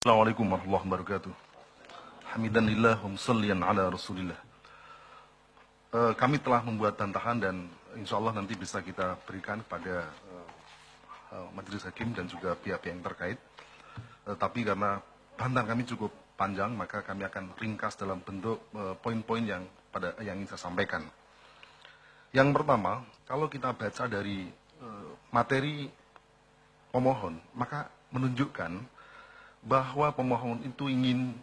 Assalamualaikum warahmatullahi wabarakatuh. Hamidanillah wa musallian ala rasulillah. Kami telah membuat bantahan dan insya Allah nanti bisa kita berikan kepada majelis hakim dan juga pihak-pihak yang terkait. Tapi karena bantahan kami cukup panjang, maka kami akan ringkas dalam bentuk poin-poin yang ingin saya sampaikan. Yang pertama, kalau kita baca dari materi pemohon, maka menunjukkan bahwa pemohon itu ingin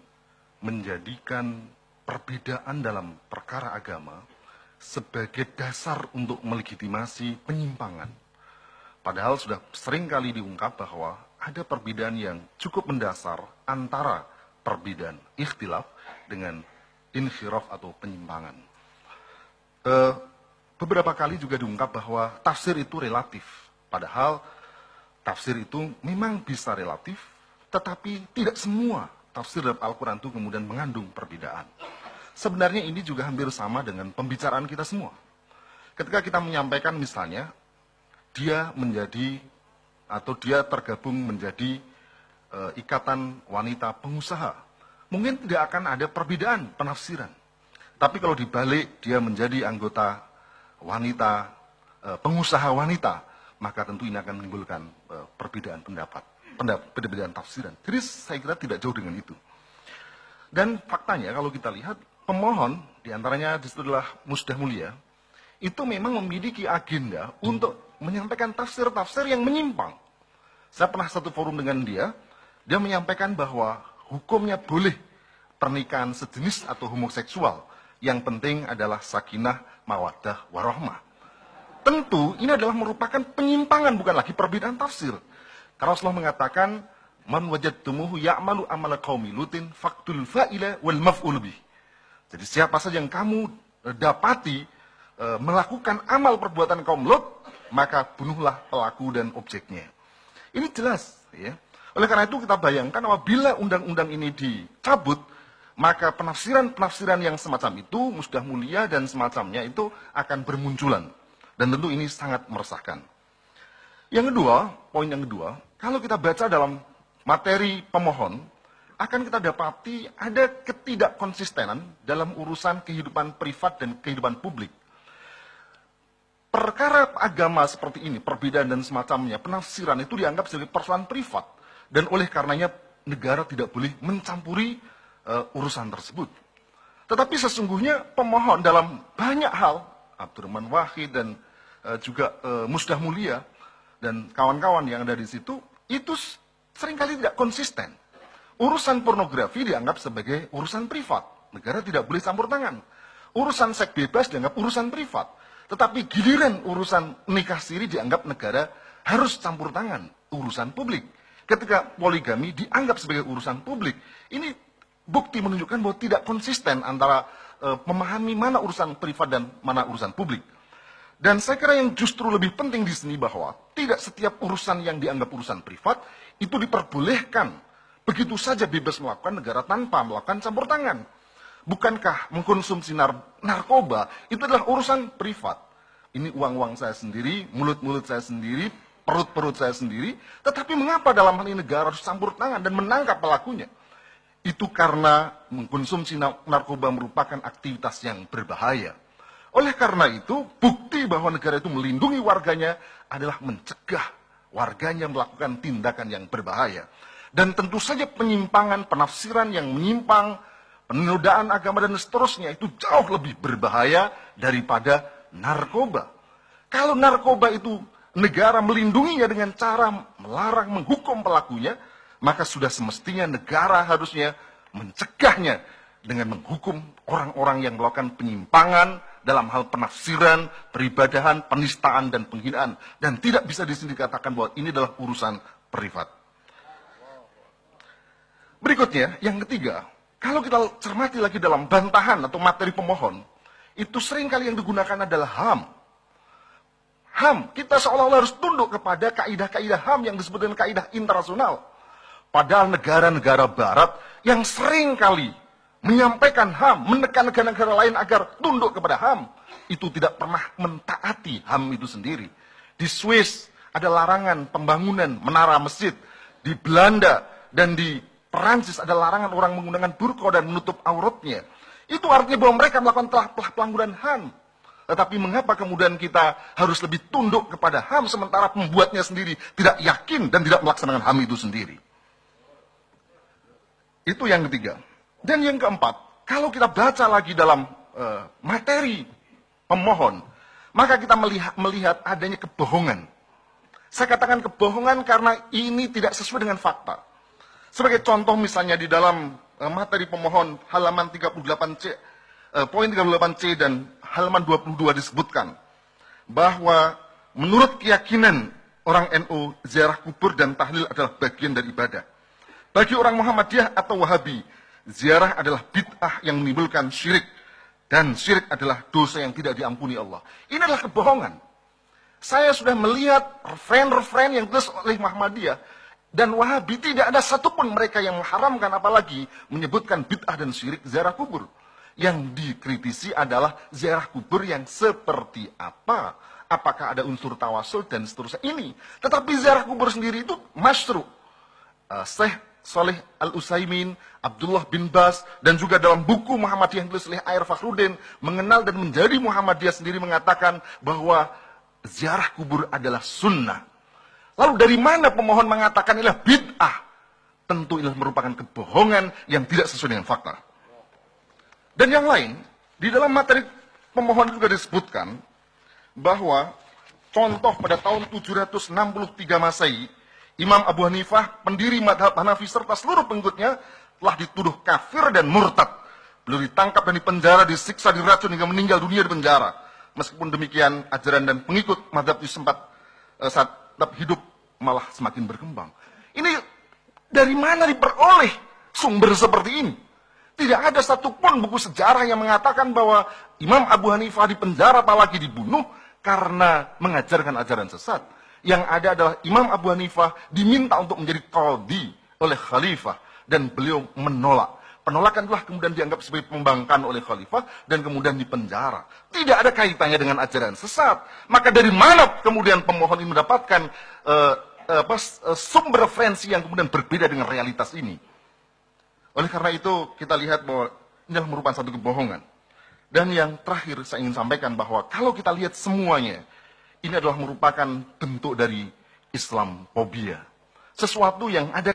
menjadikan perbedaan dalam perkara agama sebagai dasar untuk melegitimasi penyimpangan. Padahal sudah sering kali diungkap bahwa ada perbedaan yang cukup mendasar antara perbedaan ikhtilaf dengan inhiraf atau penyimpangan. Beberapa kali juga diungkap bahwa tafsir itu relatif. Padahal tafsir itu memang bisa relatif, tetapi tidak semua tafsir dalam Al-Quran itu kemudian mengandung perbedaan. Sebenarnya ini juga hampir sama dengan pembicaraan kita semua. Ketika kita menyampaikan misalnya, dia menjadi atau dia tergabung menjadi ikatan wanita pengusaha. Mungkin tidak akan ada perbedaan penafsiran. Tapi kalau dibalik dia menjadi anggota wanita, pengusaha wanita, maka tentu ini akan menimbulkan perbedaan pendapat. Perbedaan tafsiran. Jadi saya kira tidak jauh dengan itu. Dan faktanya kalau kita lihat, pemohon, diantaranya disitu adalah Musdah Mulia, itu memang memiliki agenda untuk menyampaikan tafsir-tafsir yang menyimpang. Saya pernah satu forum dengan dia menyampaikan bahwa hukumnya boleh pernikahan sejenis atau homoseksual. Yang penting adalah sakinah, mawaddah, warahmah. Tentu ini adalah merupakan penyimpangan, bukan lagi perbedaan tafsir. Karena Rasulullah mengatakan, man wajadtumuhu ya'malu amala qaumi lutin faqtul fa'ila wal maf'ul bih. Jadi siapa saja yang kamu dapati melakukan amal perbuatan kaum Lut, maka bunuhlah pelaku dan objeknya. Ini jelas, ya. Oleh karena itu kita bayangkan apabila undang-undang ini dicabut, maka penafsiran-penafsiran yang semacam itu, Musdah Mulia dan semacamnya itu akan bermunculan. Dan tentu ini sangat meresahkan. Yang kedua, poin yang kedua, kalau kita baca dalam materi pemohon, akan kita dapati ada ketidakkonsistenan dalam urusan kehidupan privat dan kehidupan publik. Perkara agama seperti ini, perbedaan dan semacamnya, penafsiran itu dianggap sebagai persoalan privat. Dan oleh karenanya negara tidak boleh mencampuri urusan tersebut. Tetapi sesungguhnya pemohon dalam banyak hal, Abdurrahman Wahid dan juga Musdah Mulia, dan kawan-kawan yang ada di situ, itu seringkali tidak konsisten. Urusan pornografi dianggap sebagai urusan privat. Negara tidak boleh campur tangan. Urusan seks bebas dianggap urusan privat. Tetapi giliran urusan nikah siri dianggap negara harus campur tangan. Urusan publik. Ketika poligami dianggap sebagai urusan publik. Ini bukti menunjukkan bahwa tidak konsisten antara memahami mana urusan privat dan mana urusan publik. Dan saya kira yang justru lebih penting di sini bahwa tidak setiap urusan yang dianggap urusan privat itu diperbolehkan begitu saja bebas melakukan negara tanpa melakukan campur tangan. Bukankah mengkonsumsi narkoba itu adalah urusan privat? Ini uang-uang saya sendiri, mulut-mulut saya sendiri, perut-perut saya sendiri. Tetapi mengapa dalam hal ini negara harus campur tangan dan menangkap pelakunya? Itu karena mengkonsumsi narkoba merupakan aktivitas yang berbahaya. Oleh karena itu, bukti bahwa negara itu melindungi warganya adalah mencegah warganya melakukan tindakan yang berbahaya. Dan tentu saja penyimpangan, penafsiran yang menyimpang, penodaan agama dan seterusnya itu jauh lebih berbahaya daripada narkoba. Kalau narkoba itu negara melindunginya dengan cara melarang, menghukum pelakunya, maka sudah semestinya negara harusnya mencegahnya dengan menghukum orang-orang yang melakukan penyimpangan dalam hal penafsiran, peribadahan, penistaan, dan penghinaan. Dan tidak bisa di sini dikatakan bahwa ini adalah urusan privat. Berikutnya, yang ketiga, kalau kita cermati lagi dalam bantahan atau materi pemohon, itu seringkali yang digunakan adalah HAM. HAM, kita seolah-olah harus tunduk kepada kaidah-kaidah HAM yang disebut dengan kaidah internasional. Padahal negara-negara barat yang seringkali menyampaikan HAM, menekan negara-negara lain agar tunduk kepada HAM, itu tidak pernah mentaati HAM itu sendiri. Di Swiss ada larangan pembangunan menara masjid. Di Belanda dan di Perancis ada larangan orang menggunakan burqa dan menutup auratnya. Itu artinya bahwa mereka melakukan telah pelanggaran HAM. Tetapi mengapa kemudian kita harus lebih tunduk kepada HAM sementara pembuatnya sendiri tidak yakin dan tidak melaksanakan HAM itu sendiri? Itu yang ketiga. Dan yang keempat, kalau kita baca lagi dalam materi pemohon, maka kita melihat adanya kebohongan. Saya katakan kebohongan karena ini tidak sesuai dengan fakta. Sebagai contoh misalnya di dalam materi pemohon halaman 38C, poin 38C dan halaman 22 disebutkan bahwa menurut keyakinan orang NU, ziarah kubur dan tahlil adalah bagian dari ibadah. Bagi orang Muhammadiyah atau Wahabi, ziarah adalah bid'ah yang menimbulkan syirik, dan syirik adalah dosa yang tidak diampuni Allah. Ini adalah kebohongan. Saya sudah melihat referen-referen yang ditulis oleh Muhammadiyah dan Wahabi, tidak ada satupun mereka yang mengharamkan apalagi menyebutkan bid'ah dan syirik ziarah kubur. Yang dikritisi adalah ziarah kubur yang seperti apa. Apakah ada unsur tawasul dan seterusnya ini. Tetapi ziarah kubur sendiri itu masyru'. Syekh Saleh Al-Utsaimin, Abdullah bin Bas, dan juga dalam buku Muhammadiyah yang ditulis oleh Air Fakhruddin, mengenal dan menjadi Muhammadiyah sendiri mengatakan bahwa ziarah kubur adalah sunnah. Lalu dari mana pemohon mengatakan inilah bid'ah? Tentu ini merupakan kebohongan yang tidak sesuai dengan fakta. Dan yang lain, di dalam materi pemohon juga disebutkan bahwa contoh pada tahun 763 Masehi, Imam Abu Hanifah, pendiri madhab Hanafi serta seluruh pengikutnya telah dituduh kafir dan murtad. Beliau ditangkap dan dipenjara, disiksa, diracun hingga meninggal dunia di penjara. Meskipun demikian, ajaran dan pengikut madhab itu sempat saat tetap hidup malah semakin berkembang. Ini dari mana diperoleh sumber seperti ini? Tidak ada satupun buku sejarah yang mengatakan bahwa Imam Abu Hanifah dipenjara apalagi dibunuh karena mengajarkan ajaran sesat. Yang ada adalah Imam Abu Hanifah diminta untuk menjadi qadhi oleh khalifah dan beliau menolak. Penolakan telah kemudian dianggap sebagai pembangkang oleh khalifah dan kemudian dipenjara. Tidak ada kaitannya dengan ajaran sesat. Maka dari mana kemudian pemohon ini mendapatkan sumber referensi yang kemudian berbeda dengan realitas ini? Oleh karena itu kita lihat bahwa ini adalah merupakan satu kebohongan. Dan yang terakhir saya ingin sampaikan bahwa kalau kita lihat semuanya, ini adalah merupakan bentuk dari Islamfobia. Sesuatu yang ada